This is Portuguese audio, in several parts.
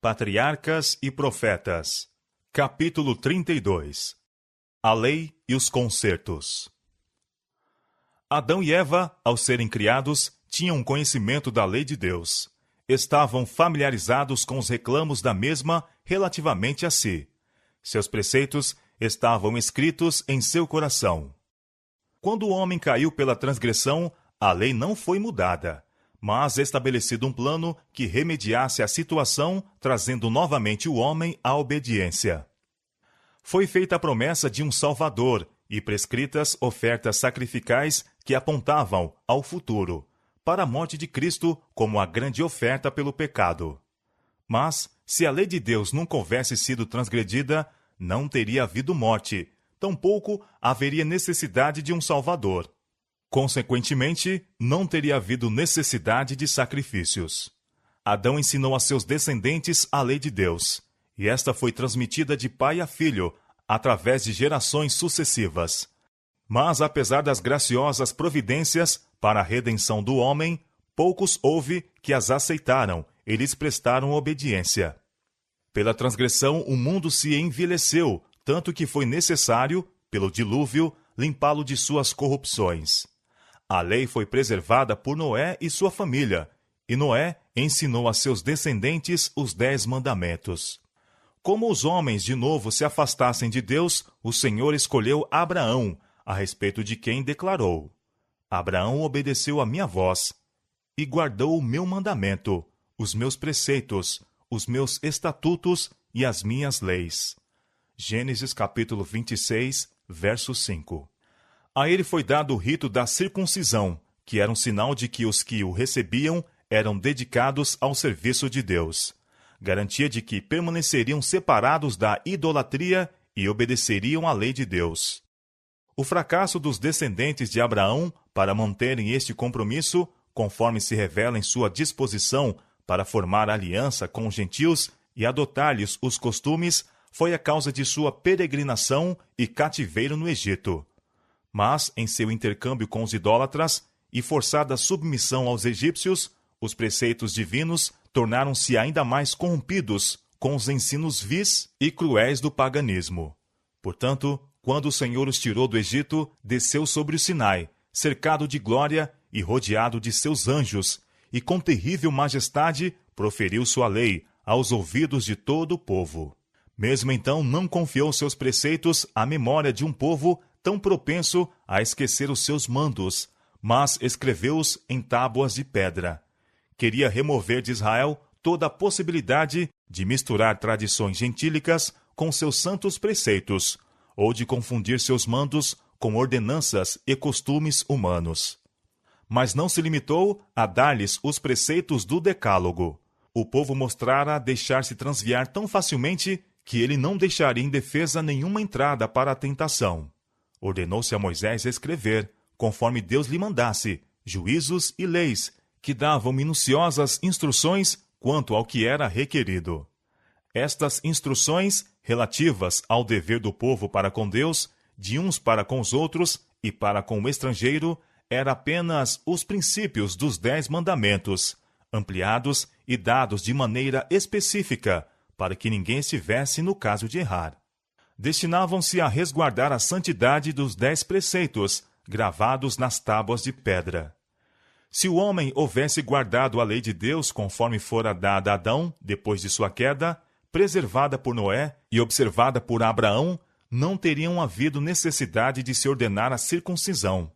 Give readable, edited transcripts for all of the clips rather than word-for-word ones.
Patriarcas e Profetas. Capítulo 32. A Lei e os Concertos. Adão e Eva, ao serem criados, tinham conhecimento da lei de Deus. Estavam familiarizados com os reclamos da mesma relativamente a si. Seus preceitos estavam escritos em seu coração. Quando o homem caiu pela transgressão, a lei não foi mudada, mas estabelecido um plano que remediasse a situação, trazendo novamente o homem à obediência. Foi feita a promessa de um Salvador e prescritas ofertas sacrificais que apontavam ao futuro, para a morte de Cristo como a grande oferta pelo pecado. Mas, se a lei de Deus nunca houvesse sido transgredida, não teria havido morte, tampouco haveria necessidade de um Salvador. Consequentemente, não teria havido necessidade de sacrifícios. Adão ensinou a seus descendentes a lei de Deus, e esta foi transmitida de pai a filho, através de gerações sucessivas. Mas, apesar das graciosas providências para a redenção do homem, poucos houve que as aceitaram e lhes prestaram obediência. Pela transgressão, o mundo se envileceu, tanto que foi necessário, pelo dilúvio, limpá-lo de suas corrupções. A lei foi preservada por Noé e sua família, e Noé ensinou a seus descendentes os 10 mandamentos. Como os homens de novo se afastassem de Deus, o Senhor escolheu Abraão, a respeito de quem declarou: Abraão obedeceu a minha voz, e guardou o meu mandamento, os meus preceitos, os meus estatutos e as minhas leis. Gênesis capítulo 26, verso 5. A ele foi dado o rito da circuncisão, que era um sinal de que os que o recebiam eram dedicados ao serviço de Deus. Garantia de que permaneceriam separados da idolatria e obedeceriam à lei de Deus. O fracasso dos descendentes de Abraão para manterem este compromisso, conforme se revela em sua disposição para formar aliança com os gentios e adotar-lhes os costumes, foi a causa de sua peregrinação e cativeiro no Egito. Mas, em seu intercâmbio com os idólatras e forçada submissão aos egípcios, os preceitos divinos tornaram-se ainda mais corrompidos com os ensinos vis e cruéis do paganismo. Portanto, quando o Senhor os tirou do Egito, desceu sobre o Sinai, cercado de glória e rodeado de seus anjos, e com terrível majestade proferiu sua lei aos ouvidos de todo o povo. Mesmo então não confiou seus preceitos à memória de um povo tão propenso a esquecer os seus mandos, mas escreveu-os em tábuas de pedra. Queria remover de Israel toda a possibilidade de misturar tradições gentílicas com seus santos preceitos, ou de confundir seus mandos com ordenanças e costumes humanos. Mas não se limitou a dar-lhes os preceitos do Decálogo. O povo mostrara deixar-se transviar tão facilmente que ele não deixaria indefesa nenhuma entrada para a tentação. Ordenou-se a Moisés escrever, conforme Deus lhe mandasse, juízos e leis, que davam minuciosas instruções quanto ao que era requerido. Estas instruções, relativas ao dever do povo para com Deus, de uns para com os outros e para com o estrangeiro, eram apenas os princípios dos 10 mandamentos, ampliados e dados de maneira específica, para que ninguém estivesse no caso de errar. Destinavam-se a resguardar a santidade dos 10 preceitos, gravados nas tábuas de pedra. Se o homem houvesse guardado a lei de Deus conforme fora dada a Adão, depois de sua queda, preservada por Noé e observada por Abraão, não teriam havido necessidade de se ordenar a circuncisão.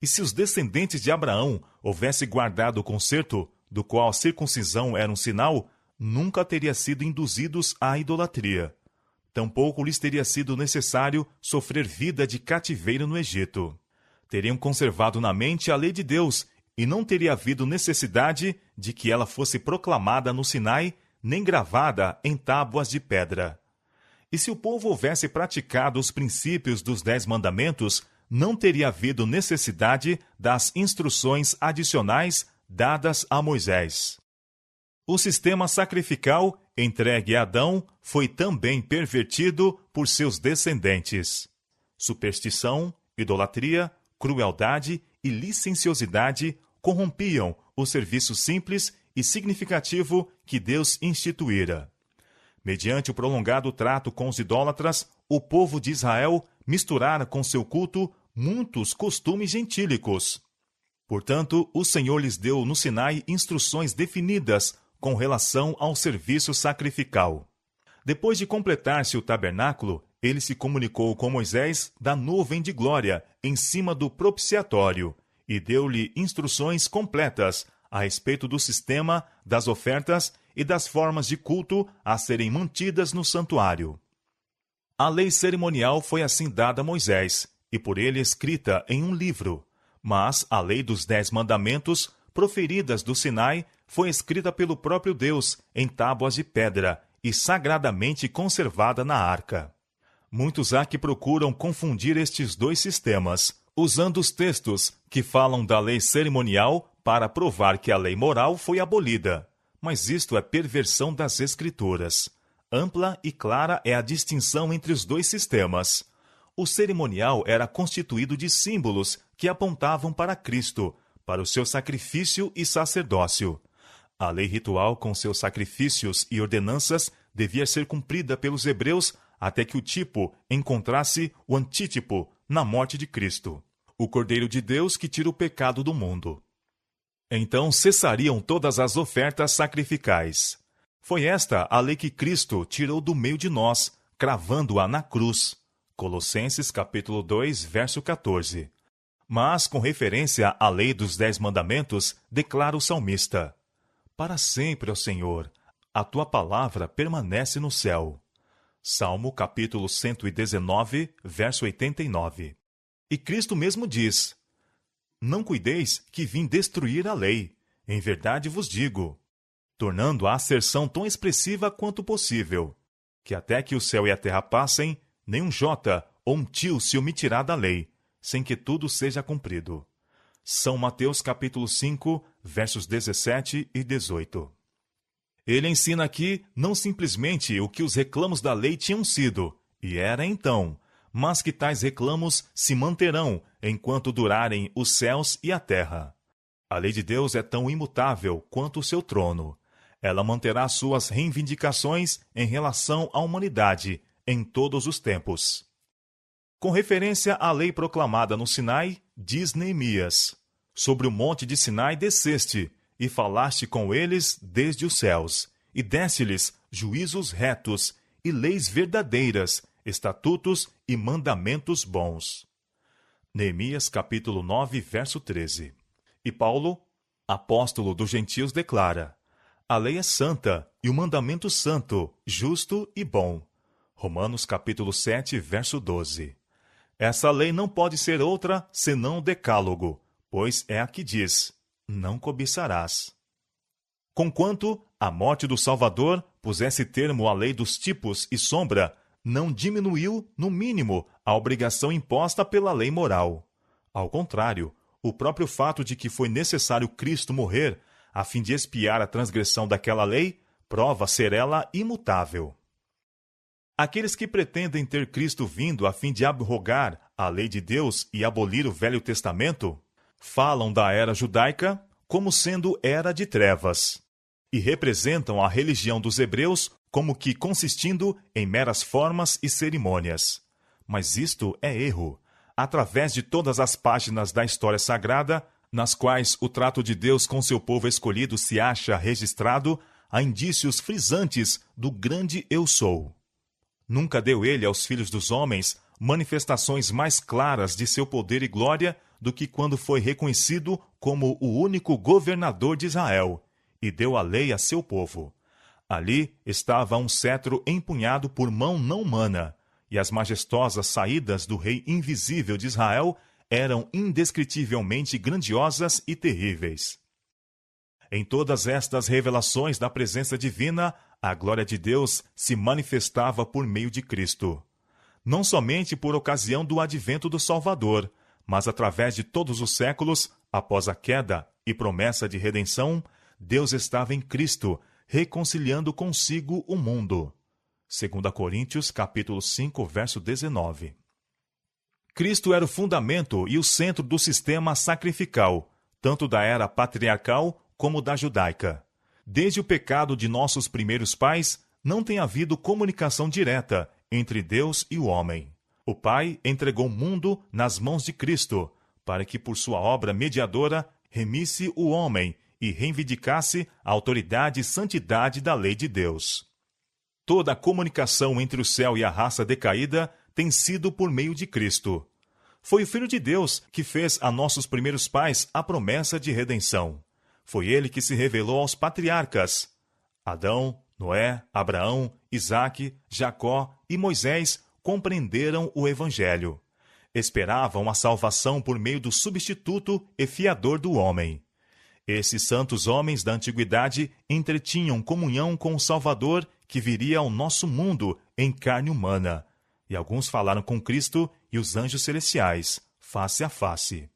E se os descendentes de Abraão houvessem guardado o concerto, do qual a circuncisão era um sinal, nunca teria sido induzidos à idolatria. Tampouco lhes teria sido necessário sofrer vida de cativeiro no Egito. Teriam conservado na mente a lei de Deus, e não teria havido necessidade de que ela fosse proclamada no Sinai, nem gravada em tábuas de pedra. E se o povo houvesse praticado os princípios dos 10 mandamentos, não teria havido necessidade das instruções adicionais dadas a Moisés. O sistema sacrificial entregue a Adão foi também pervertido por seus descendentes. Superstição, idolatria, crueldade e licenciosidade corrompiam o serviço simples e significativo que Deus instituíra. Mediante o prolongado trato com os idólatras, o povo de Israel misturara com seu culto muitos costumes gentílicos. Portanto, o Senhor lhes deu no Sinai instruções definidas com relação ao serviço sacrificial. Depois de completar-se o tabernáculo, ele se comunicou com Moisés da nuvem de glória em cima do propiciatório e deu-lhe instruções completas a respeito do sistema, das ofertas e das formas de culto a serem mantidas no santuário. A lei cerimonial foi assim dada a Moisés, e por ele escrita em um livro, mas a lei dos 10 mandamentos, proferidas do Sinai, foi escrita pelo próprio Deus em tábuas de pedra e sagradamente conservada na arca. Muitos há que procuram confundir estes dois sistemas, usando os textos que falam da lei cerimonial para provar que a lei moral foi abolida. Mas isto é perversão das Escrituras. Ampla e clara é a distinção entre os dois sistemas. O cerimonial era constituído de símbolos que apontavam para Cristo, para o seu sacrifício e sacerdócio. A lei ritual, com seus sacrifícios e ordenanças, devia ser cumprida pelos hebreus até que o tipo encontrasse o antítipo na morte de Cristo, o Cordeiro de Deus que tira o pecado do mundo. Então cessariam todas as ofertas sacrificais. Foi esta a lei que Cristo tirou do meio de nós, cravando-a na cruz. Colossenses capítulo 2, verso 14. Mas, com referência à lei dos 10 mandamentos, declara o salmista: Para sempre, ó Senhor, a tua palavra permanece no céu. Salmo capítulo 119, verso 89. E Cristo mesmo diz: Não cuideis que vim destruir a lei, em verdade vos digo, tornando a asserção tão expressiva quanto possível, que até que o céu e a terra passem, nem um jota ou um tio se omitirá da lei, sem que tudo seja cumprido. São Mateus capítulo 5, versos 17 e 18. Ele ensina aqui não simplesmente o que os reclamos da lei tinham sido, e era então, mas que tais reclamos se manterão enquanto durarem os céus e a terra. A lei de Deus é tão imutável quanto o seu trono. Ela manterá suas reivindicações em relação à humanidade em todos os tempos. Com referência à lei proclamada no Sinai, diz Neemias: Sobre o monte de Sinai desceste, e falaste com eles desde os céus, e deste-lhes juízos retos, e leis verdadeiras, estatutos e mandamentos bons. Neemias capítulo 9, verso 13. E Paulo, apóstolo dos gentios, declara: A lei é santa, e o mandamento santo, justo e bom. Romanos capítulo 7, verso 12. Essa lei não pode ser outra senão o decálogo, pois é a que diz: Não cobiçarás. Conquanto a morte do Salvador pusesse termo à lei dos tipos e sombra, não diminuiu, no mínimo, a obrigação imposta pela lei moral. Ao contrário, o próprio fato de que foi necessário Cristo morrer, a fim de expiar a transgressão daquela lei, prova ser ela imutável. Aqueles que pretendem ter Cristo vindo a fim de abrogar a lei de Deus e abolir o Velho Testamento, falam da era judaica como sendo era de trevas, e representam a religião dos hebreus como que consistindo em meras formas e cerimônias. Mas isto é erro. Através de todas as páginas da história sagrada, nas quais o trato de Deus com seu povo escolhido se acha registrado, há indícios frisantes do grande Eu Sou. Nunca deu ele aos filhos dos homens manifestações mais claras de seu poder e glória do que quando foi reconhecido como o único governador de Israel, e deu a lei a seu povo. Ali estava um cetro empunhado por mão não humana, e as majestosas saídas do Rei invisível de Israel eram indescritivelmente grandiosas e terríveis. Em todas estas revelações da presença divina, a glória de Deus se manifestava por meio de Cristo. Não somente por ocasião do advento do Salvador, mas através de todos os séculos, após a queda e promessa de redenção, Deus estava em Cristo, reconciliando consigo o mundo. 2 Coríntios capítulo 5, verso 19. Cristo era o fundamento e o centro do sistema sacrificial, tanto da era patriarcal como da judaica. Desde o pecado de nossos primeiros pais, não tem havido comunicação direta entre Deus e o homem. O Pai entregou o mundo nas mãos de Cristo, para que por sua obra mediadora remisse o homem e reivindicasse a autoridade e santidade da lei de Deus. Toda a comunicação entre o céu e a raça decaída tem sido por meio de Cristo. Foi o Filho de Deus que fez a nossos primeiros pais a promessa de redenção. Foi ele que se revelou aos patriarcas. Adão, Noé, Abraão, Isaque, Jacó e Moisés compreenderam o Evangelho. Esperavam a salvação por meio do substituto e fiador do homem. Esses santos homens da antiguidade entretinham comunhão com o Salvador que viria ao nosso mundo em carne humana. E alguns falaram com Cristo e os anjos celestiais, face a face.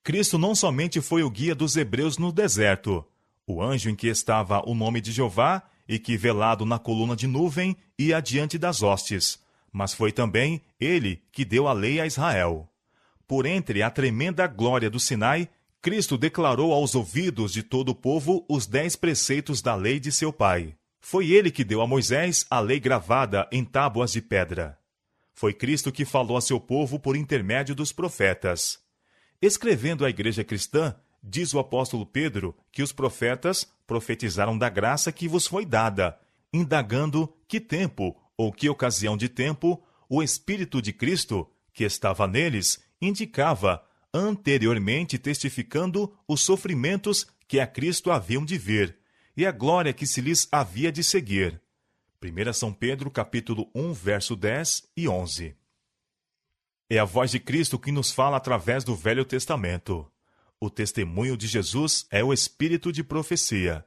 Cristo não somente foi o guia dos hebreus no deserto, o anjo em que estava o nome de Jeová e que, velado na coluna de nuvem, ia adiante das hostes, mas foi também ele que deu a lei a Israel. Por entre a tremenda glória do Sinai, Cristo declarou aos ouvidos de todo o povo os 10 preceitos da lei de seu Pai. Foi ele que deu a Moisés a lei gravada em tábuas de pedra. Foi Cristo que falou a seu povo por intermédio dos profetas. Escrevendo à igreja cristã, diz o apóstolo Pedro que os profetas profetizaram da graça que vos foi dada, indagando que tempo ou que ocasião de tempo o Espírito de Cristo, que estava neles, indicava, anteriormente testificando os sofrimentos que a Cristo haviam de vir, e a glória que se lhes havia de seguir. 1 São Pedro, capítulo 1, verso 10 e 11. É a voz de Cristo que nos fala através do Velho Testamento. O testemunho de Jesus é o espírito de profecia.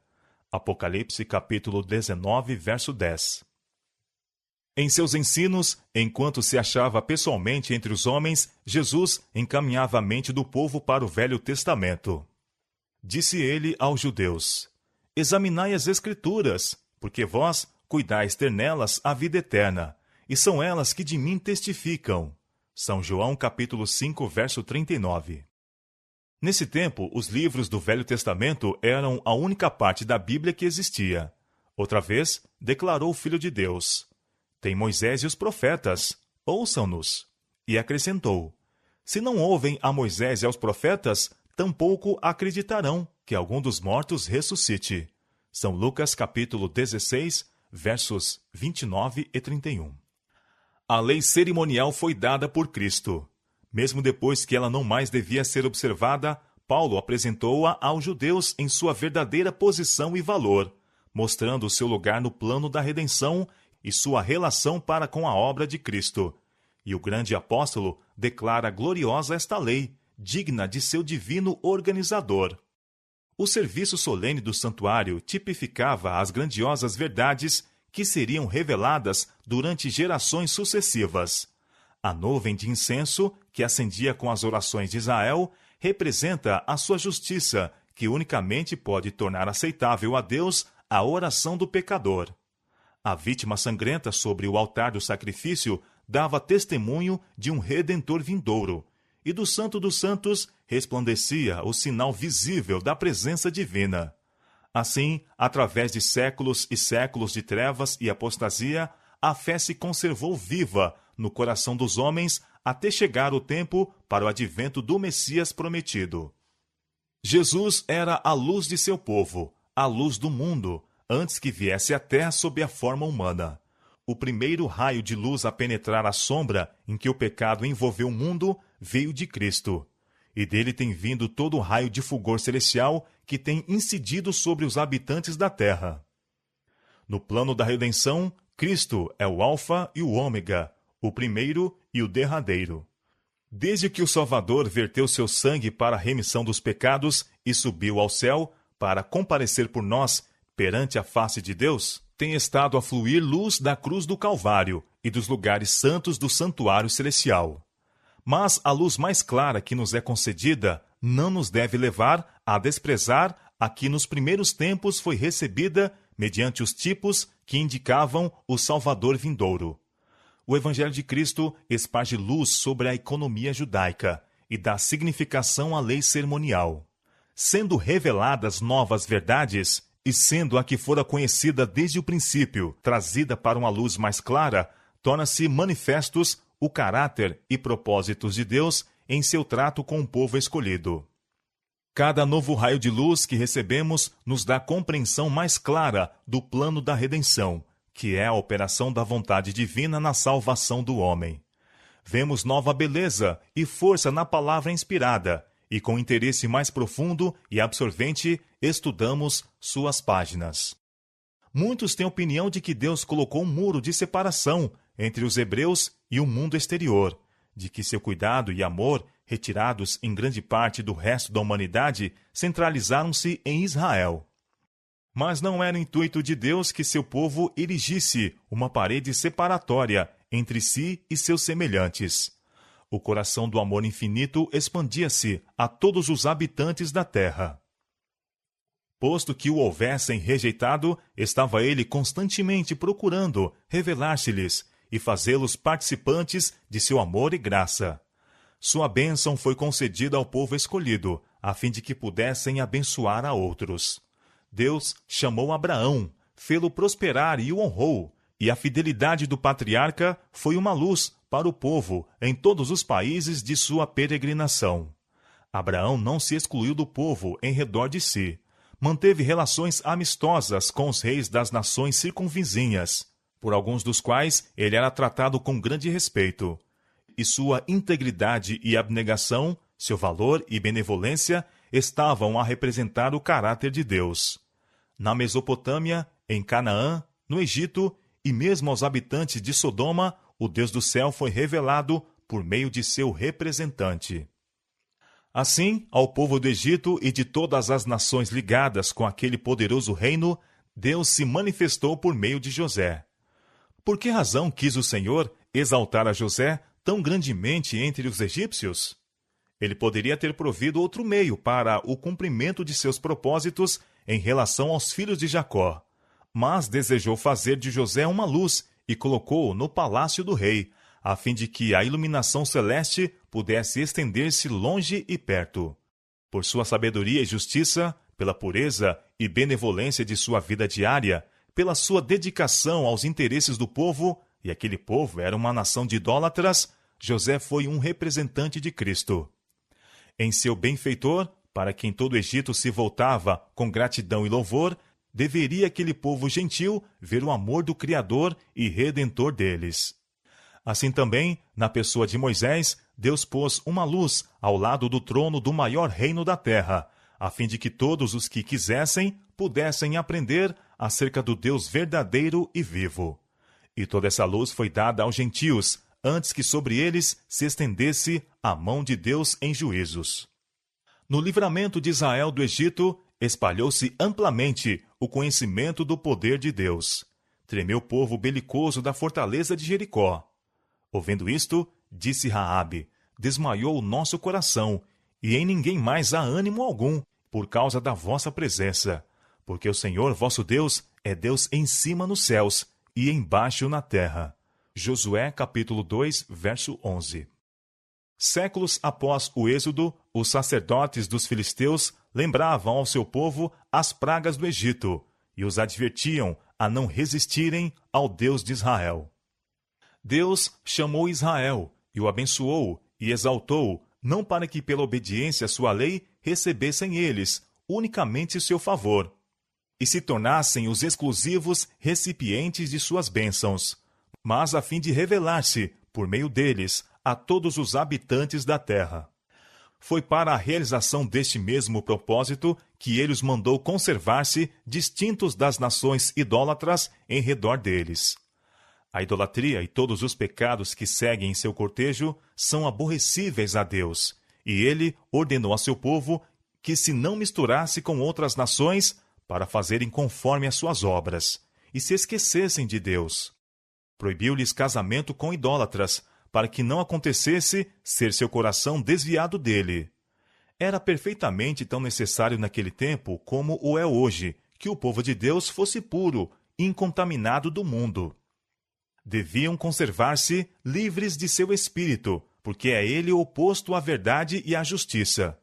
Apocalipse, capítulo 19, verso 10. Em seus ensinos, enquanto se achava pessoalmente entre os homens, Jesus encaminhava a mente do povo para o Velho Testamento. Disse ele aos judeus: Examinai as Escrituras, porque vós cuidais ter nelas a vida eterna, e são elas que de mim testificam. São João, capítulo 5, verso 39. Nesse tempo, os livros do Velho Testamento eram a única parte da Bíblia que existia. Outra vez, declarou o Filho de Deus: Tem Moisés e os profetas, ouçam-nos. E acrescentou: Se não ouvem a Moisés e aos profetas, tampouco acreditarão que algum dos mortos ressuscite. São Lucas, capítulo 16, versos 29 e 31. A lei cerimonial foi dada por Cristo. Mesmo depois que ela não mais devia ser observada, Paulo apresentou-a aos judeus em sua verdadeira posição e valor, mostrando o seu lugar no plano da redenção e sua relação para com a obra de Cristo. E o grande apóstolo declara gloriosa esta lei, digna de seu divino organizador. O serviço solene do santuário tipificava as grandiosas verdades que seriam reveladas durante gerações sucessivas. A nuvem de incenso, que acendia com as orações de Israel, representa a sua justiça, que unicamente pode tornar aceitável a Deus a oração do pecador. A vítima sangrenta sobre o altar do sacrifício dava testemunho de um Redentor vindouro, e do Santo dos Santos resplandecia o sinal visível da presença divina. Assim, através de séculos e séculos de trevas e apostasia, a fé se conservou viva no coração dos homens até chegar o tempo para o advento do Messias prometido. Jesus era a luz de seu povo, a luz do mundo, antes que viesse à terra sob a forma humana. O primeiro raio de luz a penetrar a sombra em que o pecado envolveu o mundo veio de Cristo. E dele tem vindo todo o raio de fulgor celestial que tem incidido sobre os habitantes da terra. No plano da redenção, Cristo é o Alfa e o Ômega, o primeiro e o derradeiro. Desde que o Salvador verteu seu sangue para a remissão dos pecados e subiu ao céu para comparecer por nós perante a face de Deus, tem estado a fluir luz da cruz do Calvário e dos lugares santos do santuário celestial. Mas a luz mais clara que nos é concedida não nos deve levar a desprezar a que nos primeiros tempos foi recebida mediante os tipos que indicavam o Salvador vindouro. O Evangelho de Cristo esparge luz sobre a economia judaica e dá significação à lei cerimonial. Sendo reveladas novas verdades, e sendo a que fora conhecida desde o princípio, trazida para uma luz mais clara, torna-se manifestos o caráter e propósitos de Deus em seu trato com o povo escolhido. Cada novo raio de luz que recebemos nos dá compreensão mais clara do plano da redenção, que é a operação da vontade divina na salvação do homem. Vemos nova beleza e força na palavra inspirada, e com interesse mais profundo e absorvente estudamos suas páginas. Muitos têm a opinião de que Deus colocou um muro de separação entre os hebreus e o mundo exterior, de que seu cuidado e amor, retirados em grande parte do resto da humanidade, centralizaram-se em Israel. Mas não era o intuito de Deus que seu povo erigisse uma parede separatória entre si e seus semelhantes. O coração do amor infinito expandia-se a todos os habitantes da terra. Posto que o houvessem rejeitado, estava ele constantemente procurando revelar-se-lhes e fazê-los participantes de seu amor e graça. Sua bênção foi concedida ao povo escolhido, a fim de que pudessem abençoar a outros. Deus chamou Abraão, fê-lo prosperar e o honrou, e a fidelidade do patriarca foi uma luz para o povo em todos os países de sua peregrinação. Abraão não se excluiu do povo em redor de si. Manteve relações amistosas com os reis das nações circunvizinhas, por alguns dos quais ele era tratado com grande respeito. E sua integridade e abnegação, seu valor e benevolência estavam a representar o caráter de Deus. Na Mesopotâmia, em Canaã, no Egito e mesmo aos habitantes de Sodoma, o Deus do céu foi revelado por meio de seu representante. Assim, ao povo do Egito e de todas as nações ligadas com aquele poderoso reino, Deus se manifestou por meio de José. Por que razão quis o Senhor exaltar a José tão grandemente entre os egípcios? Ele poderia ter provido outro meio para o cumprimento de seus propósitos em relação aos filhos de Jacó, mas desejou fazer de José uma luz e colocou-o no palácio do rei, a fim de que a iluminação celeste pudesse estender-se longe e perto. Por sua sabedoria e justiça, pela pureza e benevolência de sua vida diária, pela sua dedicação aos interesses do povo, e aquele povo era uma nação de idólatras, José foi um representante de Cristo. Em seu benfeitor, para quem todo o Egito se voltava com gratidão e louvor, deveria aquele povo gentil ver o amor do Criador e Redentor deles. Assim também, na pessoa de Moisés, Deus pôs uma luz ao lado do trono do maior reino da terra, a fim de que todos os que quisessem pudessem aprender acerca do Deus verdadeiro e vivo. E toda essa luz foi dada aos gentios, antes que sobre eles se estendesse a mão de Deus em juízos. No livramento de Israel do Egito, espalhou-se amplamente o conhecimento do poder de Deus. Tremeu o povo belicoso da fortaleza de Jericó. Ouvindo isto, disse Raabe: desmaiou o nosso coração, e em ninguém mais há ânimo algum, por causa da vossa presença. Porque o Senhor vosso Deus é Deus em cima nos céus e embaixo na terra. Josué capítulo 2, verso 11. Séculos após o êxodo, os sacerdotes dos filisteus lembravam ao seu povo as pragas do Egito e os advertiam a não resistirem ao Deus de Israel. Deus chamou Israel e o abençoou e exaltou, não para que pela obediência à sua lei recebessem eles unicamente seu favor e se tornassem os exclusivos recipientes de suas bênçãos, mas a fim de revelar-se, por meio deles, a todos os habitantes da terra. Foi para a realização deste mesmo propósito que ele os mandou conservar-se distintos das nações idólatras em redor deles. A idolatria e todos os pecados que seguem em seu cortejo são aborrecíveis a Deus, e ele ordenou a seu povo que se não misturasse com outras nações para fazerem conforme as suas obras, e se esquecessem de Deus. Proibiu-lhes casamento com idólatras, para que não acontecesse ser seu coração desviado dele. Era perfeitamente tão necessário naquele tempo como o é hoje, que o povo de Deus fosse puro, incontaminado do mundo. Deviam conservar-se livres de seu espírito, porque é ele oposto à verdade e à justiça.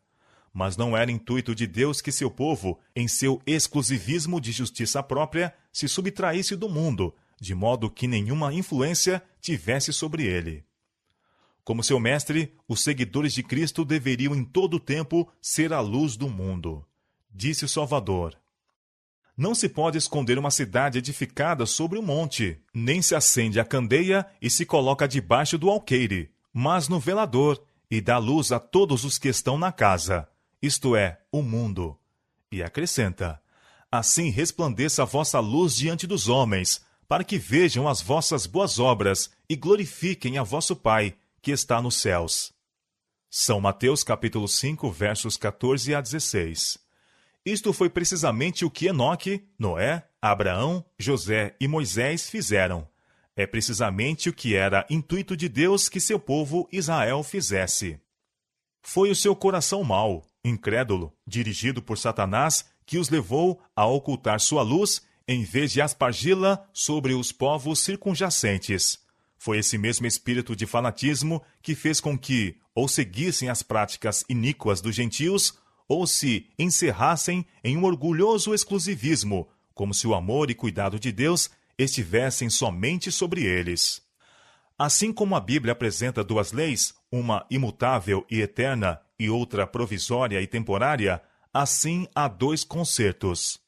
mas não era intuito de Deus que seu povo, em seu exclusivismo de justiça própria, se subtraísse do mundo, de modo que nenhuma influência tivesse sobre ele. Como seu mestre, os seguidores de Cristo deveriam em todo o tempo ser a luz do mundo. Disse o Salvador: não se pode esconder uma cidade edificada sobre um monte, nem se acende a candeia e se coloca debaixo do alqueire, mas no velador, e dá luz a todos os que estão na casa, isto é, o mundo. E acrescenta: assim resplandeça a vossa luz diante dos homens, para que vejam as vossas boas obras e glorifiquem a vosso Pai, que está nos céus. São Mateus capítulo 5, versos 14 a 16. Isto foi precisamente o que Enoque, Noé, Abraão, José e Moisés fizeram. É precisamente o que era intuito de Deus que seu povo Israel fizesse. Foi o seu coração mau, incrédulo, dirigido por Satanás, que os levou a ocultar sua luz, em vez de aspargi-la sobre os povos circunjacentes. Foi esse mesmo espírito de fanatismo que fez com que ou seguissem as práticas iníquas dos gentios, ou se encerrassem em um orgulhoso exclusivismo, como se o amor e cuidado de Deus estivessem somente sobre eles. Assim como a Bíblia apresenta duas leis, uma imutável e eterna e outra provisória e temporária, assim há dois concertos.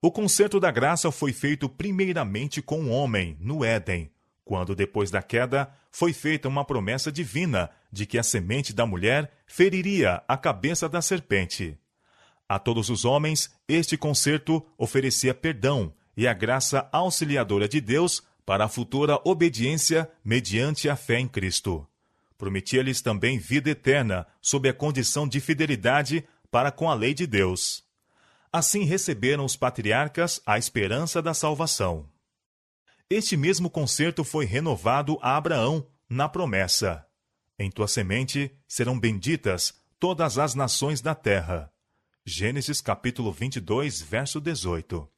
O concerto da graça foi feito primeiramente com o homem, no Éden, quando, depois da queda, foi feita uma promessa divina de que a semente da mulher feriria a cabeça da serpente. A todos os homens, este concerto oferecia perdão e a graça auxiliadora de Deus para a futura obediência mediante a fé em Cristo. Prometia-lhes também vida eterna, sob a condição de fidelidade para com a lei de Deus. Assim receberam os patriarcas a esperança da salvação. Este mesmo concerto foi renovado a Abraão, na promessa: em tua semente serão benditas todas as nações da terra. Gênesis capítulo 22, verso 18.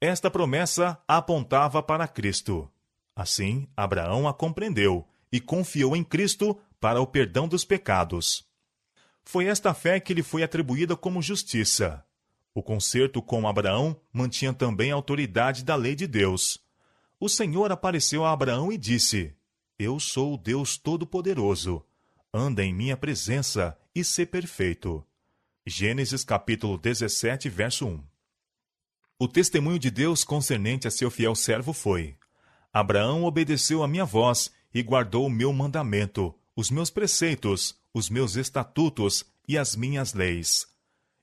Esta promessa apontava para Cristo. Assim, Abraão a compreendeu e confiou em Cristo para o perdão dos pecados. Foi esta fé que lhe foi atribuída como justiça. O concerto com Abraão mantinha também a autoridade da lei de Deus. O Senhor apareceu a Abraão e disse: eu sou o Deus Todo-Poderoso. Anda em minha presença e sê perfeito. Gênesis capítulo 17, verso 1. O testemunho de Deus concernente a seu fiel servo foi: Abraão obedeceu a minha voz e guardou o meu mandamento, os meus preceitos, os meus estatutos e as minhas leis.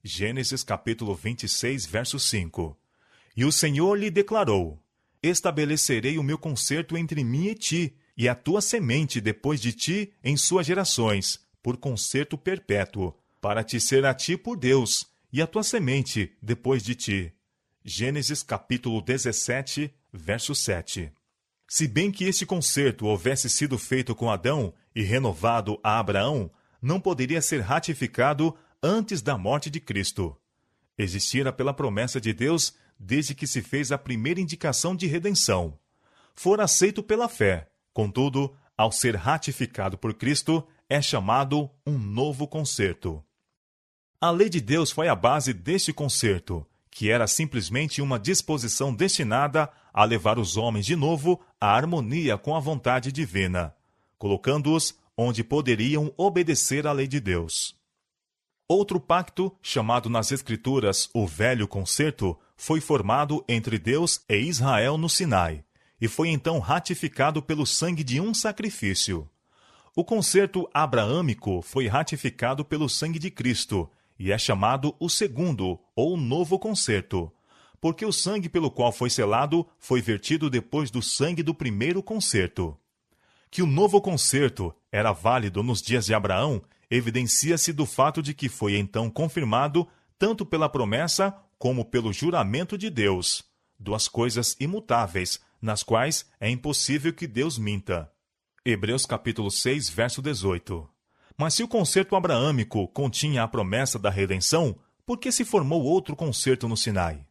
Gênesis capítulo 26, verso 5. E o Senhor lhe declarou: estabelecerei o meu concerto entre mim e ti, e a tua semente depois de ti em suas gerações, por concerto perpétuo, para te ser a ti por Deus, e a tua semente depois de ti. Gênesis capítulo 17, verso 7. Se bem que este concerto houvesse sido feito com Adão e renovado a Abraão, não poderia ser ratificado antes da morte de Cristo. Existira pela promessa de Deus desde que se fez a primeira indicação de redenção. Fora aceito pela fé, contudo, ao ser ratificado por Cristo, é chamado um novo concerto. A lei de Deus foi a base deste concerto, que era simplesmente uma disposição destinada a levar os homens de novo à harmonia com a vontade divina, colocando-os onde poderiam obedecer à lei de Deus. Outro pacto, chamado nas Escrituras o Velho Concerto, foi formado entre Deus e Israel no Sinai, e foi então ratificado pelo sangue de um sacrifício. O concerto abraâmico foi ratificado pelo sangue de Cristo, e é chamado o segundo, ou novo concerto, porque o sangue pelo qual foi selado foi vertido depois do sangue do primeiro concerto. Que o novo concerto era válido nos dias de Abraão evidencia-se do fato de que foi então confirmado tanto pela promessa como pelo juramento de Deus, duas coisas imutáveis, nas quais é impossível que Deus minta. Hebreus capítulo 6, verso 18. Mas se o concerto abraâmico continha a promessa da redenção, por que se formou outro concerto no Sinai?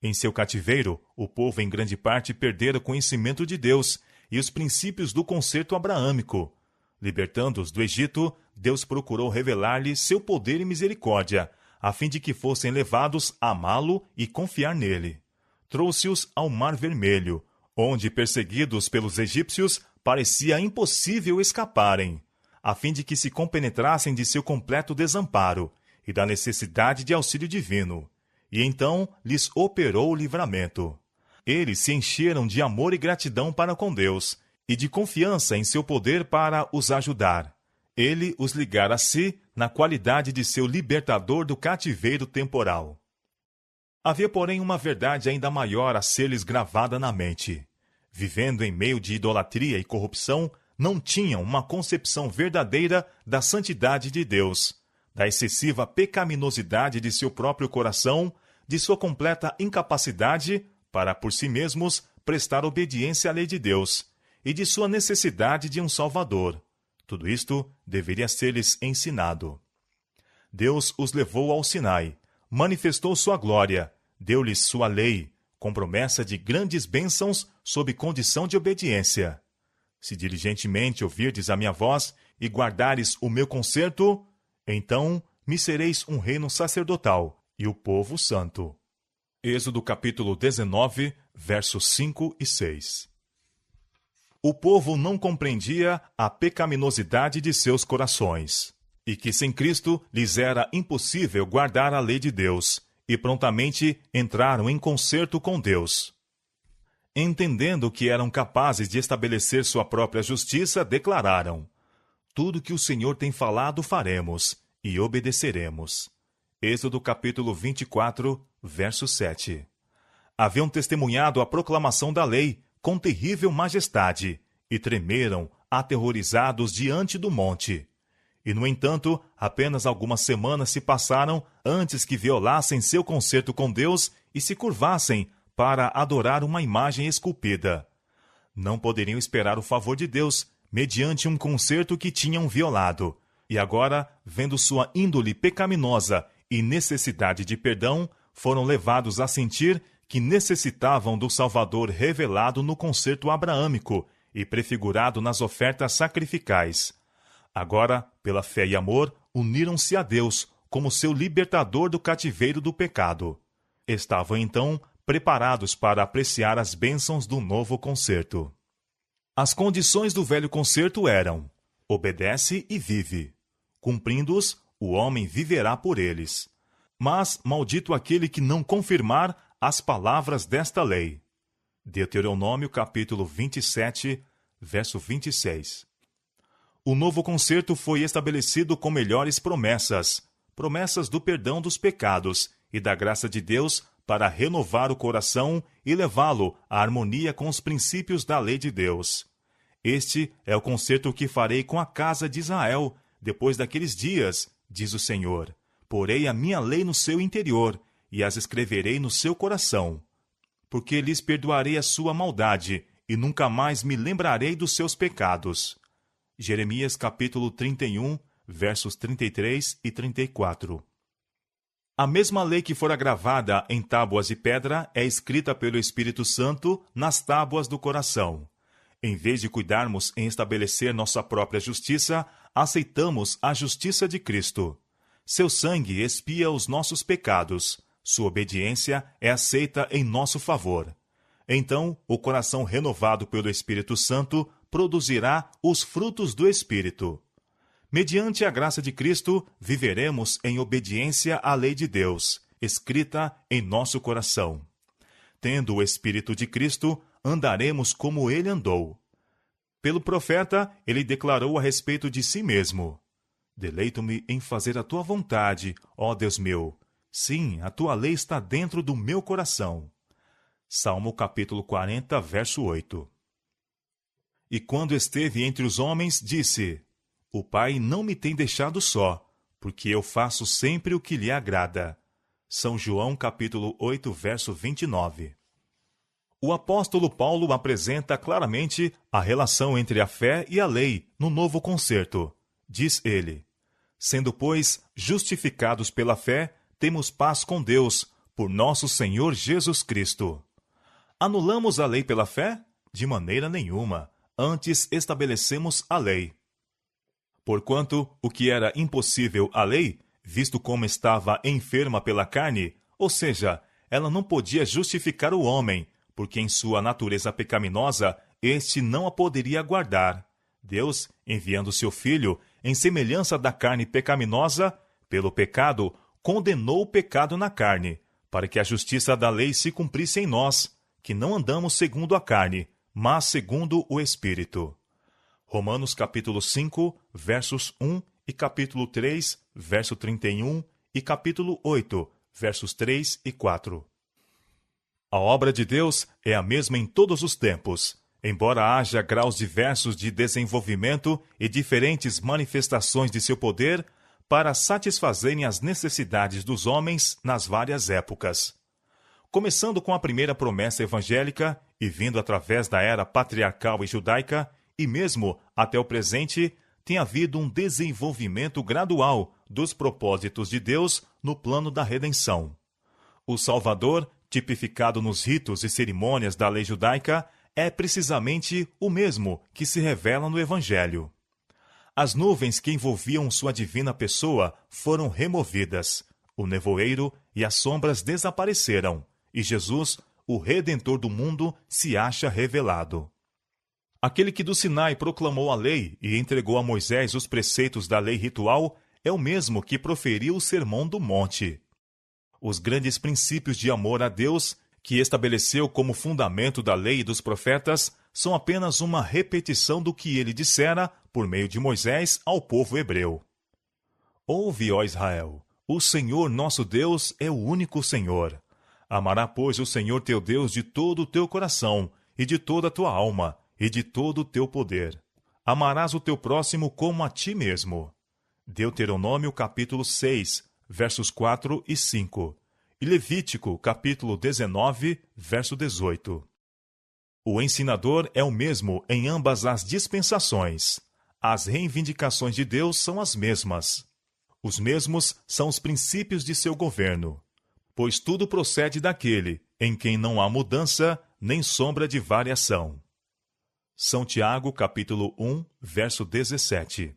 Em seu cativeiro, o povo em grande parte perdera o conhecimento de Deus e os princípios do concerto abraâmico. Libertando-os do Egito, Deus procurou revelar-lhes seu poder e misericórdia, a fim de que fossem levados a amá-lo e confiar nele. Trouxe-os ao Mar Vermelho, onde, perseguidos pelos egípcios, parecia impossível escaparem, a fim de que se compenetrassem de seu completo desamparo e da necessidade de auxílio divino. E então lhes operou o livramento. Eles se encheram de amor e gratidão para com Deus, e de confiança em seu poder para os ajudar. Ele os ligara a si na qualidade de seu libertador do cativeiro temporal. Havia, porém, uma verdade ainda maior a ser-lhes gravada na mente. Vivendo em meio de idolatria e corrupção, não tinham uma concepção verdadeira da santidade de Deus, da excessiva pecaminosidade de seu próprio coração, de sua completa incapacidade para, por si mesmos, prestar obediência à lei de Deus, e de sua necessidade de um Salvador. Tudo isto deveria ser-lhes ensinado. Deus os levou ao Sinai, manifestou sua glória, deu-lhes sua lei, com promessa de grandes bênçãos sob condição de obediência. Se diligentemente ouvirdes a minha voz e guardares o meu concerto, então me sereis um reino sacerdotal e o povo santo. Êxodo capítulo 19, versos 5 e 6. O povo não compreendia a pecaminosidade de seus corações, e que sem Cristo lhes era impossível guardar a lei de Deus, e prontamente entraram em concerto com Deus. Entendendo que eram capazes de estabelecer sua própria justiça, declararam: tudo que o Senhor tem falado faremos, e obedeceremos. Êxodo capítulo 24, verso 7. Haviam testemunhado a proclamação da lei com terrível majestade, e tremeram, aterrorizados diante do monte. E, no entanto, apenas algumas semanas se passaram antes que violassem seu concerto com Deus e se curvassem para adorar uma imagem esculpida. Não poderiam esperar o favor de Deus, mediante um concerto que tinham violado. E agora, vendo sua índole pecaminosa e necessidade de perdão, foram levados a sentir que necessitavam do Salvador revelado no concerto abraâmico e prefigurado nas ofertas sacrificais. Agora, pela fé e amor, uniram-se a Deus como seu libertador do cativeiro do pecado. Estavam, então, preparados para apreciar as bênçãos do novo concerto. As condições do velho concerto eram: obedece e vive. Cumprindo-os, o homem viverá por eles. Mas maldito aquele que não confirmar as palavras desta lei. Deuteronômio capítulo 27, verso 26. O novo concerto foi estabelecido com melhores promessas, promessas do perdão dos pecados e da graça de Deus para renovar o coração e levá-lo à harmonia com os princípios da lei de Deus. Este é o concerto que farei com a casa de Israel, depois daqueles dias, diz o Senhor. Porei a minha lei no seu interior, e as escreverei no seu coração. Porque lhes perdoarei a sua maldade, e nunca mais me lembrarei dos seus pecados. Jeremias capítulo 31, versos 33 e 34. A mesma lei que fora gravada em tábuas de pedra é escrita pelo Espírito Santo nas tábuas do coração. Em vez de cuidarmos em estabelecer nossa própria justiça, aceitamos a justiça de Cristo. Seu sangue expia os nossos pecados. Sua obediência é aceita em nosso favor. Então, o coração renovado pelo Espírito Santo produzirá os frutos do Espírito. Mediante a graça de Cristo, viveremos em obediência à lei de Deus, escrita em nosso coração. Tendo o Espírito de Cristo, andaremos como ele andou. Pelo profeta, ele declarou a respeito de si mesmo: deleito-me em fazer a tua vontade, ó Deus meu. Sim, a tua lei está dentro do meu coração. Salmo capítulo 40, verso 8. E quando esteve entre os homens, disse: o Pai não me tem deixado só, porque eu faço sempre o que lhe agrada. São João capítulo 8, verso 29. O apóstolo Paulo apresenta claramente a relação entre a fé e a lei no novo concerto. Diz ele: sendo, pois, justificados pela fé, temos paz com Deus, por nosso Senhor Jesus Cristo. Anulamos a lei pela fé? De maneira nenhuma. Antes estabelecemos a lei. Porquanto o que era impossível à lei, visto como estava enferma pela carne, ou seja, ela não podia justificar o homem, porque em sua natureza pecaminosa, este não a poderia guardar. Deus, enviando seu Filho, em semelhança da carne pecaminosa, pelo pecado, condenou o pecado na carne, para que a justiça da lei se cumprisse em nós, que não andamos segundo a carne, mas segundo o Espírito. Romanos capítulo 5, versos 1 e capítulo 3, verso 31 e capítulo 8, versos 3 e 4. A obra de Deus é a mesma em todos os tempos, embora haja graus diversos de desenvolvimento e diferentes manifestações de seu poder para satisfazerem as necessidades dos homens nas várias épocas. Começando com a primeira promessa evangélica e vindo através da era patriarcal e judaica, e mesmo até o presente, tem havido um desenvolvimento gradual dos propósitos de Deus no plano da redenção. O Salvador, tipificado nos ritos e cerimônias da lei judaica, é precisamente o mesmo que se revela no Evangelho. As nuvens que envolviam sua divina pessoa foram removidas, o nevoeiro e as sombras desapareceram, e Jesus, o Redentor do mundo, se acha revelado. Aquele que do Sinai proclamou a lei e entregou a Moisés os preceitos da lei ritual é o mesmo que proferiu o Sermão do Monte. Os grandes princípios de amor a Deus, que estabeleceu como fundamento da lei e dos profetas, são apenas uma repetição do que ele dissera, por meio de Moisés, ao povo hebreu. Ouve, ó Israel, o Senhor nosso Deus é o único Senhor. Amará, pois, o Senhor teu Deus de todo o teu coração, e de toda a tua alma, e de todo o teu poder. Amarás o teu próximo como a ti mesmo. Deuteronômio capítulo 6, versos 4 e 5. E Levítico capítulo 19, verso 18. O ensinador é o mesmo em ambas as dispensações. As reivindicações de Deus são as mesmas. Os mesmos são os princípios de seu governo. Pois tudo procede daquele em quem não há mudança nem sombra de variação. São Tiago, capítulo 1, verso 17.